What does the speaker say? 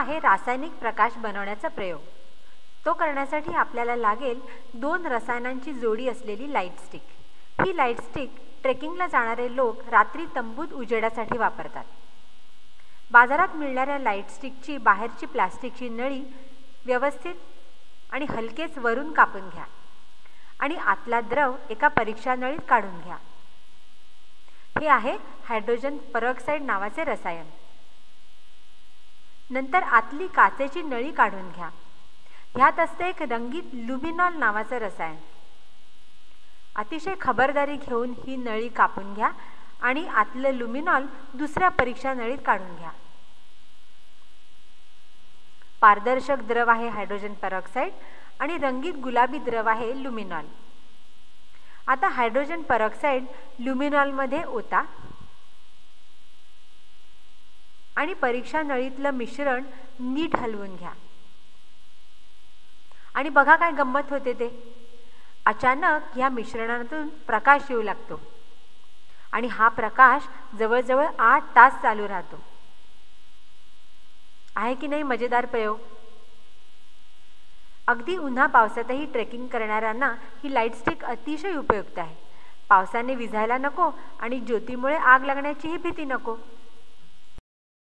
आहे रासायनिक प्रकाश बनवण्याचा प्रयोग। तो करण्यासाठी आपल्याला लागेल 2 रसायनांची जोडी असलेली लाईट स्टिक। ही लाईट स्टिक ट्रेकिंगला जाणारे लोक रात्री तंबूत उजेडासाठी वापरतात। बाजारात मिळणाऱ्या लाईट स्टिकची बाहेरची प्लास्टिकची नळी व्यवस्थित आणि हलकेच वरून कापून घ्या आणि आतला द्रव एका परीक्षा नळीत काढून घ्या। हे आहे हायड्रोजन पेरॉक्साइड नावाचे रसायन। नंतर आतली काचेची नळी काढून घ्या। ह्यात असते एक रंगीत लुमिनॉल नावाचे रसायन। अतिशय खबरदारी घेऊन ही नळी कापून घ्या आणि आतलं लुमिनॉल दुसऱ्या परीक्षा नळीत काढून घ्या। पारदर्शक द्रव आहे हायड्रोजन पेरॉक्साइड आणि रंगीत गुलाबी द्रव आहे लुमिनॉल। आता हायड्रोजन पेरॉक्साइड लुमिनॉलमध्ये ओता आणि परीक्षा नळीतलं मिश्रण नीट हलवून घ्या। आणि बघा काय गंमत होते ते, अचानक या मिश्रणातून प्रकाश येऊ लागतो आणि हा प्रकाश जवळजवळ 8 तास चालू राहतो। आहे की नाही मजेदार प्रयोग? अगदी उन्हा पावसातही ट्रेकिंग करणाऱ्यांना ही लाईट स्टिक अतिशय उपयुक्त आहे। पावसाने विझायला नको आणि ज्योतीमुळे आग लागण्याचीही भीती नको।